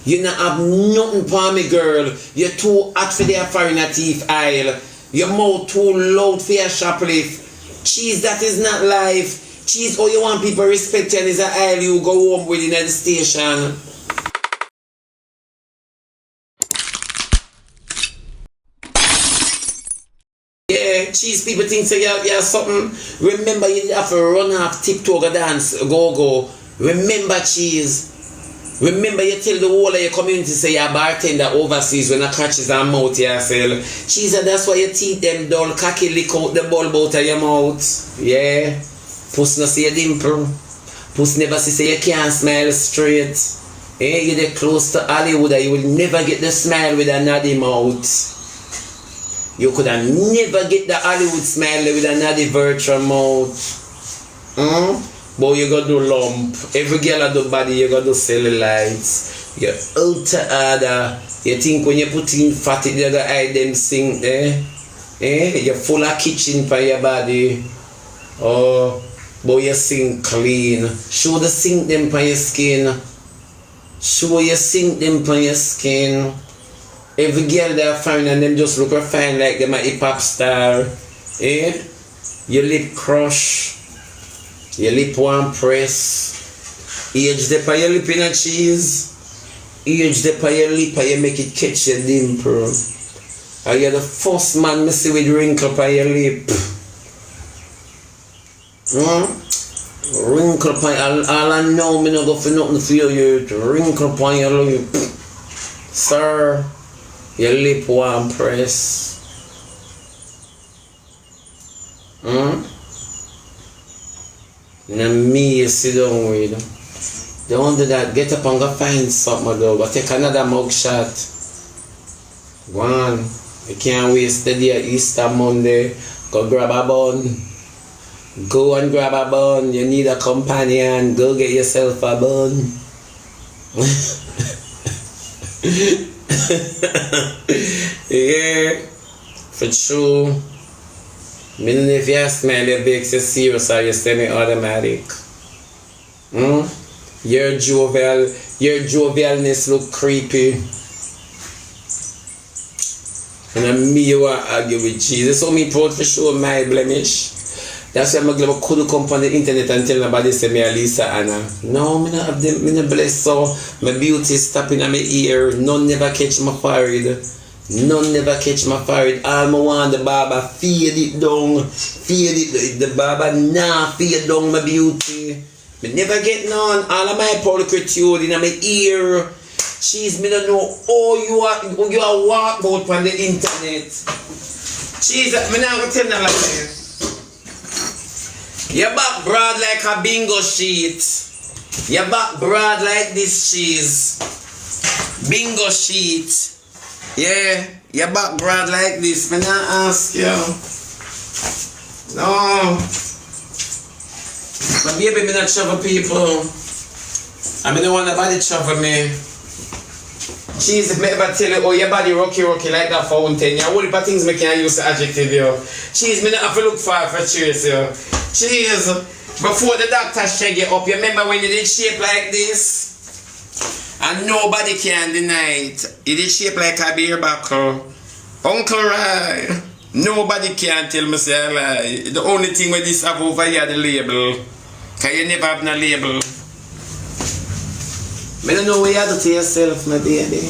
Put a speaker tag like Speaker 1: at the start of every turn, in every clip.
Speaker 1: You not have nothing for me, girl. You're too hot for their foreign teeth aisle. Your mouth too loud for your shoplift. Cheese, that is not life. Cheese, all you want people respect you, and is an aisle you go home with in the station. Yeah, cheese, people think say you're something. Remember, you have to run off TikTok dance, go. Remember, cheese. Remember, you tell the whole of your community say you're a bartender overseas when a catches and mouth yourself. Cheese, that's why your teeth them dull, cocky lick out the bulb out of your mouth. Yeah. Puss no see a dimple. Puss never see say you can't smile straight. Eh, you get close to Hollywood, you will never get the smile with a noddy mouth. You could have never get the Hollywood smile with a noddy virtual mouth. But you gotta do lump. Every girl at the body, you gotta do cellulite. You're out to order. You think when you put in fat, you gotta hide them sink there. You're full of kitchen for your body. Oh, but you sink clean. Show the sink them for your skin. Show you sink them for your skin. Every girl they're fine and them just look fine like them a hip-hop star. Your lip crush. Your lip one press. Age the pa your lip in a cheese. Age the pa your lip and you make it catch your dimple. And you're the first man me see with wrinkle pa your lip. Wrinkle pa all I know me no go for nothing for you. Wrinkle pa your lip. Sir, your lip one press. Now me you sit down with. Don't do that. Get up and go find something though. But take another mug shot. Go on. You can't waste the day Easter Monday. Go grab a bun. Go and grab a bun. You need a companion. Go get yourself a bun. Yeah. For sure. I don't know if you smell your bakes, you're serious or you're semi-automatic. Your jovialness look creepy. And me you want to argue with Jesus. So me proud for sure my blemish. That's why I'm going to come on the internet and tell nobody say me a Lisa Anna. No, I don't have them, I don't bless so. My beauty is stopping on my ear. None never catch my forehead. None never catch my forehead. All I want the barber fade it down. Fade it. The barber nah fade down my beauty. Me never get none. All of my polycrititude in my ear. Cheese, me don't know how you are walk about on the internet. Cheese, me now go tell you like this. Your back broad like a bingo sheet. Your back broad like this cheese. Bingo sheet. Yeah, your back broad like this. Me not ask you. No. My baby me not trouble people. I mean, don't want nobody trouble me. Cheese, if me ever tell you, oh, your body rocky like that fountain. You whole heap of things me can use to adjective you. Cheese, me not have to look for cheese you. Cheese, before the doctor shake you up, you remember when you did shape like this? And nobody can deny it. It is shaped like a beer buckle. Uncle Rai, nobody can tell me say a lie. The only thing with this have over here the label. Cause you never have no label. I don't know what you do to yourself, my baby.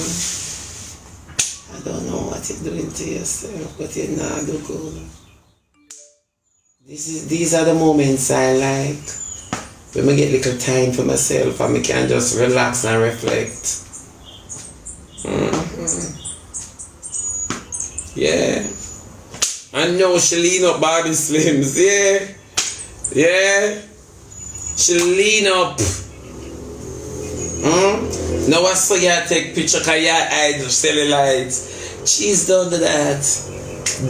Speaker 1: I don't know what you're doing to yourself, but you're not do good. These are the moments I like. When I get little time for myself and I can just relax and reflect. Yeah. I know she lean up Barbie Slims, yeah. She lean up. Now I saw you take picture cause your eyes cellulite. Cheese, don't do that.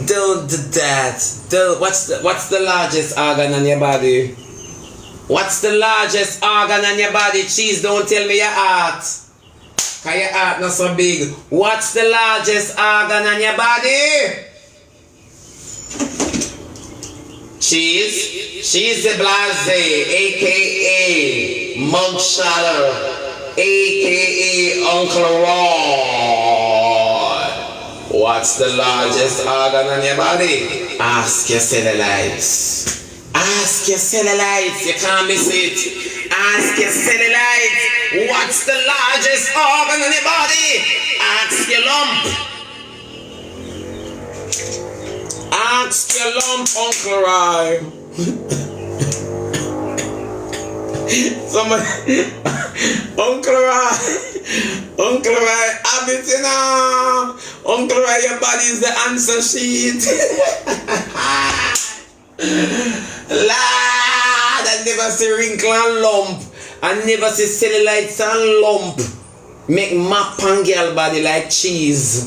Speaker 1: Don't do that. What's the largest organ on your body? What's the largest organ on your body? Cheese, don't tell me your heart. Cause your heart not so big. What's the largest organ on your body? Cheese. Cheese the Blase, aka Mug Shadow. aka Uncle Roy. What's the largest organ on your body? Ask your cellulites. Ask your cellulites. You can't miss it. Ask your cellulites. What's the largest organ on your body? Ask your lump. Ask your lump, Uncle Roy. Somebody, Uncle Roy, have it, you know. Uncle Roy, your body is the answer sheet. Lad, I never see wrinkle and lump. I never see cellulites and lump. Make map and girl body like cheese.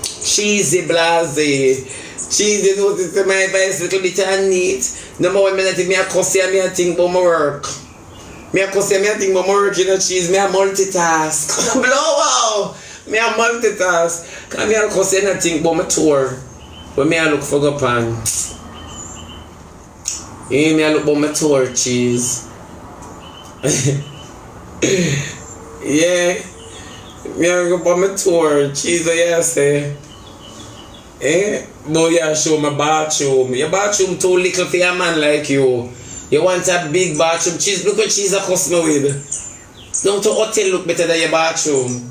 Speaker 1: Cheesy blase. Cheesy notice my advice little bit and neat. No more when I think me a cuss you, me a think about my work. Me a cuss you, me a think about my work, you know, cheese. Me a multitask. Blow out. Me a multitask. Cause me a cuss you, and think about my tour. But me a look for go pan. Yeah, me a look about my tour, cheese. Yeah. Me a look about my tour, cheese. What you say? Eh? Boy, you show my bathroom. Your bathroom too little for a man like you. You want a big bathroom. Cheese, look what cheese a cost me with. Don't to hotel look better than your bathroom.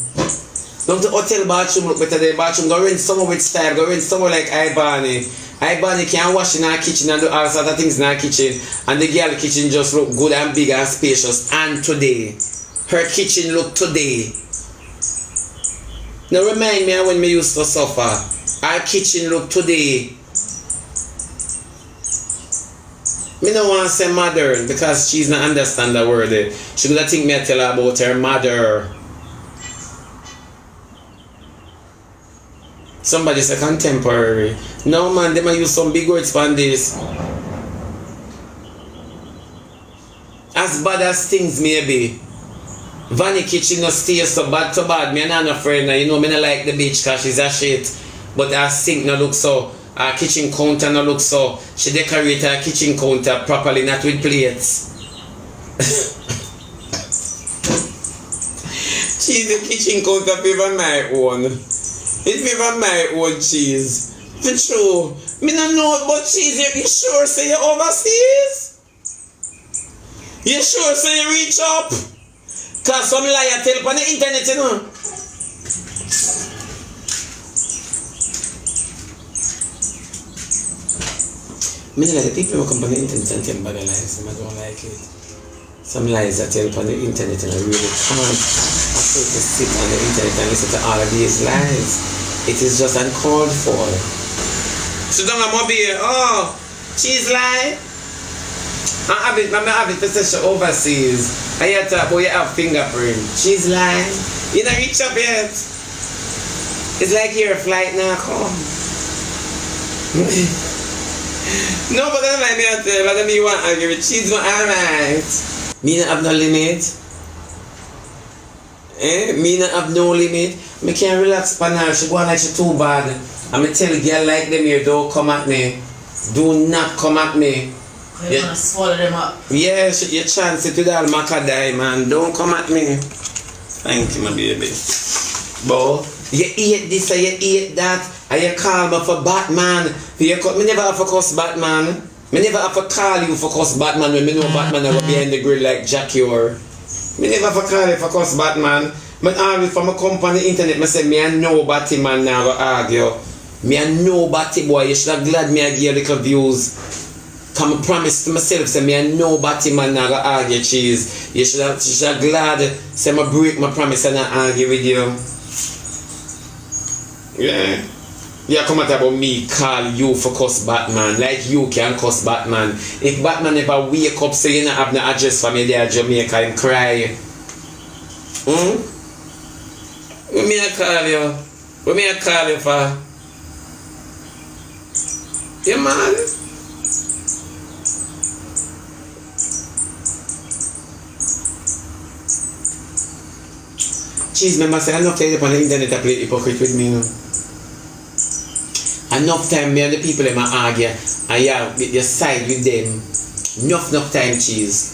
Speaker 1: Don't to hotel bathroom look better than your bathroom. Go rinse somewhere with style. Go rinse somewhere like Ibani. Ibani can wash in our kitchen and do all sorts of things in our kitchen. And the girl kitchen just look good and big and spacious. And today, her kitchen look today. Now remind me of when me used to suffer. Our kitchen look today. Me no want to say modern because she's not understand the word. She gonna think me I tell her about her mother. Somebody say contemporary. No man, they might use some big words for this. As bad as things may be. Vanny kitchen no stay so bad to bad. Me and no friend, you know me no like the bitch cause she's a shit. But her sink no look so, her kitchen counter no look so. She decorate her kitchen counter properly, not with plates. Cheese, the kitchen counter favor my own. It favor my own cheese. For true. Me no know about cheese. You sure say you overseas? You sure say you reach up? Cause some liar tell on the internet, you know. Me like the people who come on the internet and tell bad lies, I don't like it. Some lies that tell on the internet and I really can't afford to sit on the internet and listen to all of these lies. It is just uncalled for. So don't I'm be oh, cheese lie. I have it for such overseas. I hear talk about you have fingerprint. Cheese lie. You not reach up yet. It's like your flight now come. No, but I'm like me out there, but me want to give it cheese, but alright. Me not have no limit. Me not have no limit. Me can't relax upon her. She go on like she too bad. And me tell a girl like them here, don't come at me. Do not come at me.
Speaker 2: You're gonna swallow them up.
Speaker 1: Yes, you chance it with all macadai, man. Don't come at me. Thank you, my baby. But you eat this and you eat that. And you call me for Batman. Me never have to cuss Batman. Me never have to call you for cuss Batman when me know Batman will be behind the grill like Jackie or. Me never have to call you for cuss Batman. But always from a company internet, me say me and no Batman now go argue. Me and no Batty boy, you should have glad me I give you little views. Come promise to myself, say me and no Batman now go argue cheese. You should have glad say me break my promise and I argue with you. Yeah. You come at about me call you for cuss Batman. Like you can cuss Batman. If Batman ever wake up say you not have no address for me there Jamaica and cry. What me I call you? What me I call you for? You man? Cheese member say enough time on the internet to play hypocrite with me, you know. Enough time me and the people them argue and you side with them. Enough time, cheese.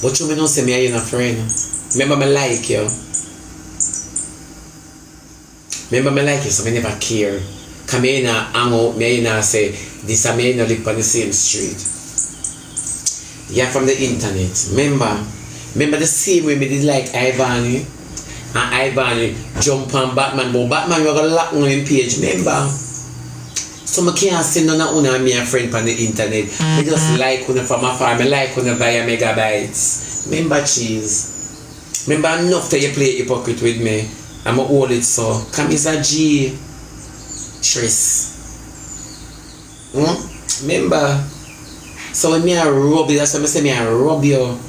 Speaker 1: But you may not say me are a friend. Remember me like you. Remember me like you, so me never care. Cause me in a hang out, me in a say, this a me in a live on the same street. Yeah, from the internet. Remember the same way me did like Ivan, and Ivan jump on Batman, but Batman you gonna lock on him page, remember? So I can't say none of una me a friend on the internet. I just like una from afar, I like una buy a megabytes. Remember cheese. Remember enough that you play hypocrite with me. I'm a hold it so. Come is a G. Tris. Remember? So when me a rub you, that's why I say me a rub you.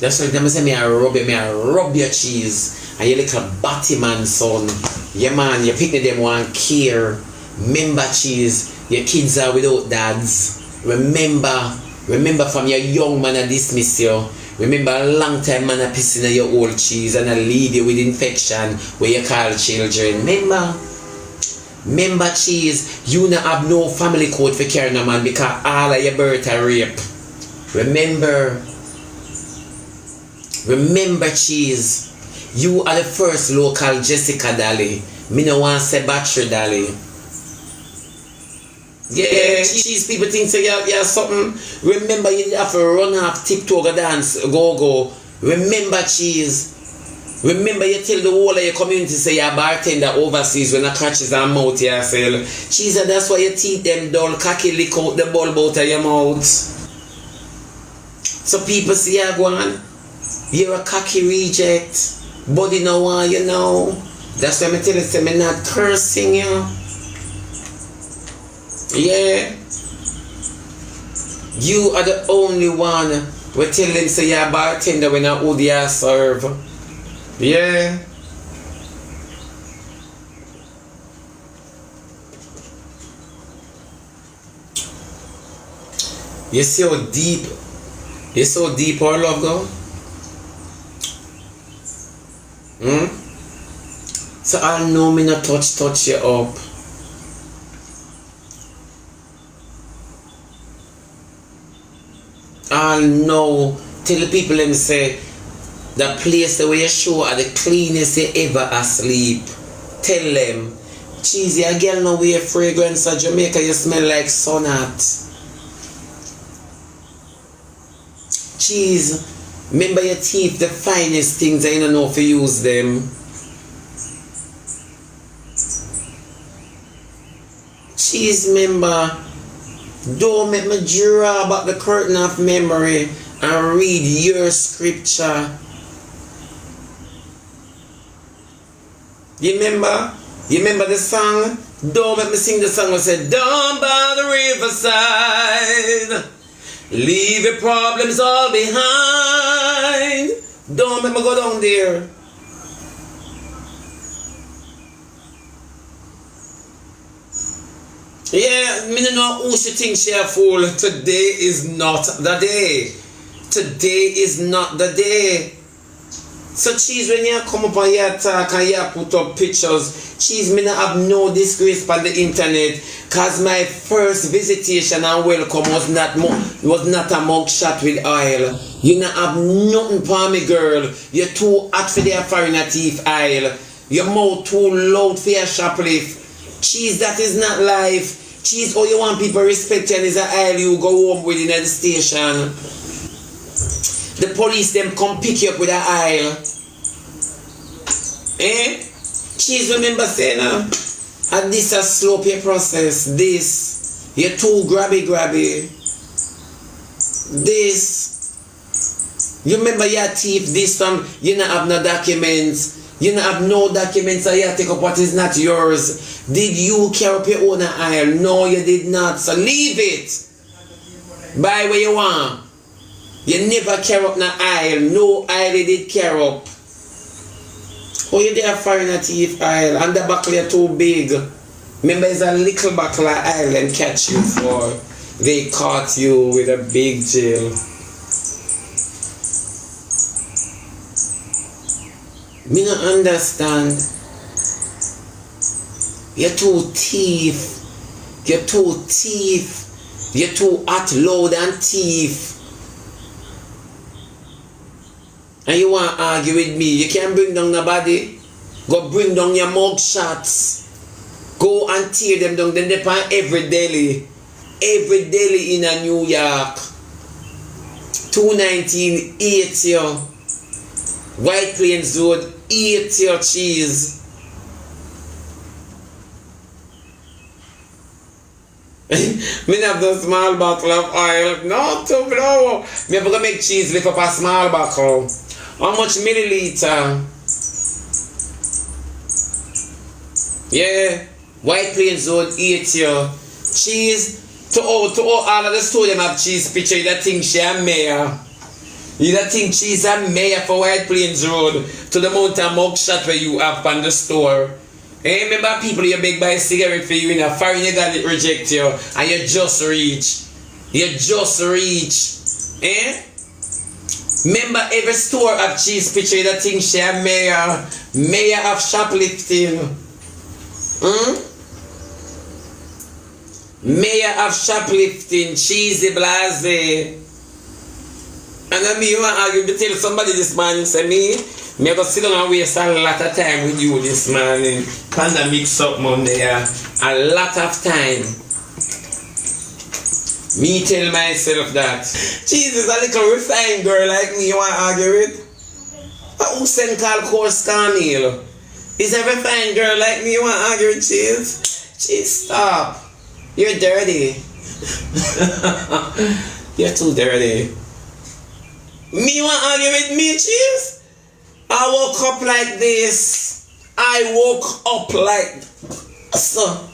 Speaker 1: That's why I say me a rub you, me a rub your cheese. And you little Batman son. Yeah man, you pick them one care. Remember cheese, your kids are without dads. Remember from your young man I dismiss you. Remember a long time man I piss in your old cheese and I leave you with infection where you call children. Remember cheese, you not have no family code for carrying a man because all of your birth are rape. Remember cheese, you are the first local Jessica Dolly. Me no want say battery Dolly. Yeah, cheese people think say yeah something. Remember you have to run off TikTok dance go. Remember cheese. Remember you tell the whole of your community say you're a bartender overseas when a catches and mouth yourself. Cheese, and that's why your teeth them dull, cocky lick out the bulb out of your mouth. So people see you go on. You're a cocky reject. Body no one you know. That's why I tell you say me not cursing you. Yeah. You are the only one we tell them say you're a bartender when a hood you serve. Yeah. You see how deep our love go? So I know me not touch you up. I know. Tell the people them say the place the way you show are the cleanest you ever asleep. Tell them, cheesy a girl no wear fragrance of Jamaica, you smell like sunat. Cheese, remember your teeth, the finest things I don't know if you use them. Cheese, remember, don't make me draw back the curtain of memory and read your scripture. You remember the song? Don't make me sing the song that said, down by the riverside, leave your problems all behind. Don't make me go down there. Yeah, me don't know who she thinks she a fool. Today is not the day. Today is not the day. So cheese, when you come up and you talk and you put up pictures, cheese, me not have no disgrace on the internet, cause my first visitation and welcome was not a mug shot with oil. You not have nothing for me, girl. You're too hot for their Farrin teeth aisle. Your mouth too loud for your shoplift. Cheese, that is not life. Cheese, all you want people respect you and is an aisle you go home with in the station. The police them come pick you up with an aisle. Cheese, remember saying and this a slow pay process. This, you're too grabby. This, you remember your thief this time, you don't have no documents. You don't have no documents, so you take up what is not yours. Did you carry up your own aisle? No, you did not. So leave it. Buy where you want. You never carry up no aisle. No aisle you did carry up. Oh, you there Farrin a thief aisle and the buckle are too big. Remember, it's a little buckle aisle and catch you for. They caught you with a big jail. Me not understand. You're too thief. You're too thief. You're too hot, loud and thief. and you want to argue with me, you can't bring down nobody. Go bring down your mug shots. Go and tear them down. Then they find every deli in a New York. 219 eat your White Plains Road, eat your cheese. Me have the small bottle of oil. No, to blow. Me have to make cheese lift up a small bottle. How much milliliter? Yeah. White Plains Road, eat your cheese. To all of the store them have cheese picture. You don't think she a mayor. You don't think she's a mayor for White Plains Road to the mountain mug shot where you have on the store. Hey, remember people you beg buy a cigarette for you in a Farrin, you got it reject you and you just reach. You just reach. Eh? Remember every store have cheese picture. You don't think she a mayor. Mayor of shoplifting. Mayor of shoplifting, cheesy blase. And then me want to argue to tell somebody this morning, say me go sit down and waste a lot of time with you this morning. Kind of mix up Monday, a lot of time. Me tell myself that. Jesus, a little refined girl like me you want to argue with? Who send call course Carnel? Is a refined girl like me you want to argue with, Cheese? Cheese, stop. You're dirty. You're too dirty. Me want to argue with me, Cheese? I woke up like this. I woke up like so.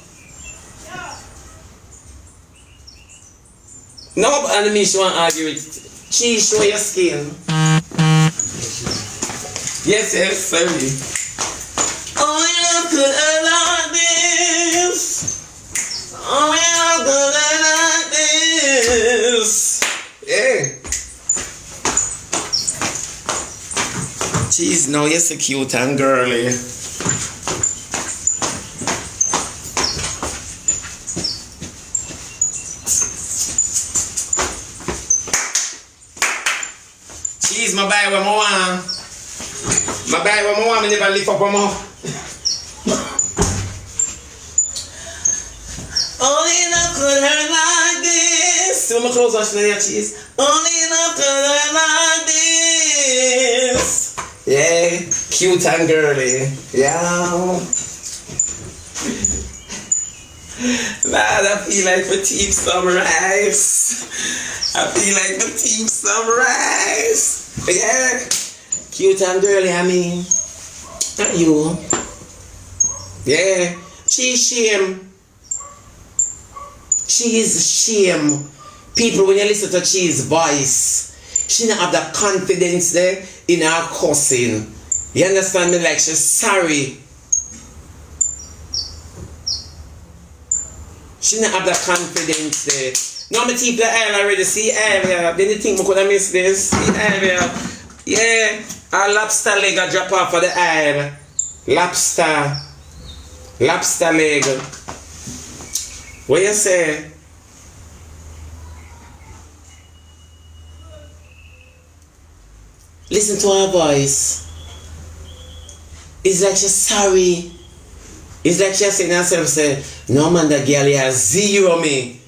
Speaker 1: No, and me she want to argue with. Cheese, show your skin. Yes, sorry. Oh, you could like this. Oh, you could like this. Yeah. Jeez, no, you're so cute and girly. Jeez, my boy, what I want. My boy, what I want, I never lift up on more. Only love could hurt like this. See my clothes washing in your cheese. Only love could hurt like this. Yeah, cute and girly. Yeah. Man, I feel like for team some rice. I feel like for team some rice. Yeah. Cute and girly, I mean. Not you. Yeah. She's shame. She's shame. People, when you listen to Chee's voice, she don't have the confidence there in her cussing. You understand me? Like she's sorry. She don't have the confidence there. Now me keep the aisle already. See area. Then you think I could have missed this? See area. Yeah. Our lobster leg I drop off for the aisle. Lobster. Lobster leg. What you say? Listen to her voice. It's like she's sorry. It's like she's saying herself, say, no man, that girl here zero me.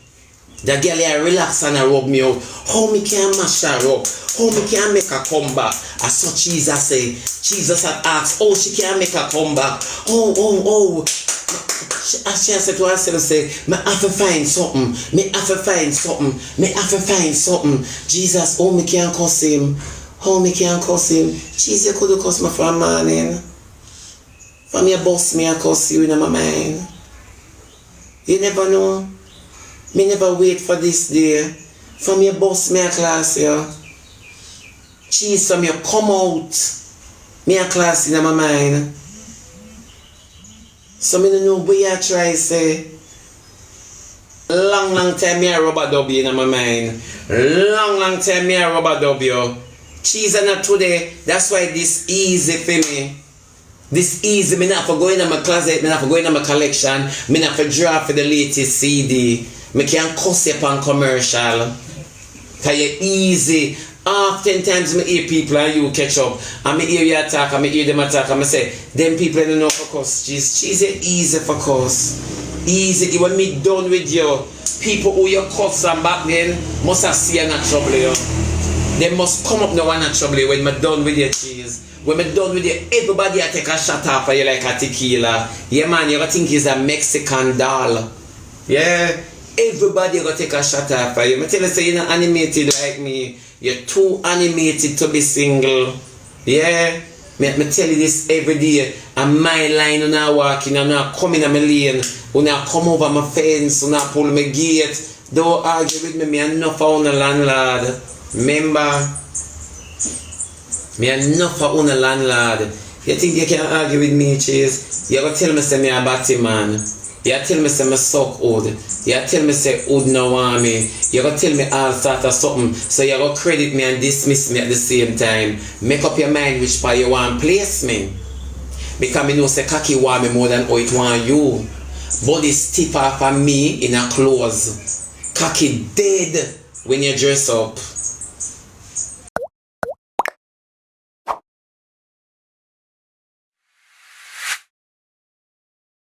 Speaker 1: That girl here relax and rub me out. How me can mash her up? How me can make her come back? I saw Jesus say, Jesus had asked, oh, she can make her come back. Oh. She said to herself, say, me have to find something. Me have to find something. Me have to find something. Jesus, oh, me can't cuss him. How me can't cuss him? Jesus, you could have cussed me for a morning. From your boss, me I cuss you in my mind. You never know. Me never wait for this day. From your boss, me I class you. Jesus, from you come out. Me I class in my mind. So me don't know where I try say. Long time me I rubber dub you in my mind. Long time me I rubber dub you. Cheese and not today. That's why this easy for me. This easy. Me not for going in my closet. Me not for going in my collection. Me not for draw for the latest CD. Me can't cuss you upon commercial. Cause you easy. Often times I hear people and you catch up, and I hear you attack, and I hear them attack, and I say, them people don't know focus. She's easy focus. Easy, when me done with you, people who you cuss and back then must have seen a trouble you. They must come up now and a trouble you when me done with your cheese. When me done with you, everybody I take a shot off of you like a tequila. Yeah man, you think he's a Mexican doll. Yeah, everybody gonna take a shot off of you. I tell you, say you're not animated like me. You're too animated to be single. Yeah, me tell you this every day. And my line when I walking, I'm not coming on my lane. When I come over my fence, when I pull my gate. Don't argue with me. Me enough for a landlord. Remember? Me enough for a landlord. You think you can argue with me, Chase? You gonna tell me say me a batty man. You tell me say me suck wood. You tell me say wood no want me. You gonna tell me all sort of something. So you gonna credit me and dismiss me at the same time. Make up your mind which part you want place me. Because me know say cocky want me more than how it want you. Body stiff off of me in a clothes. Cocky dead when you dress up.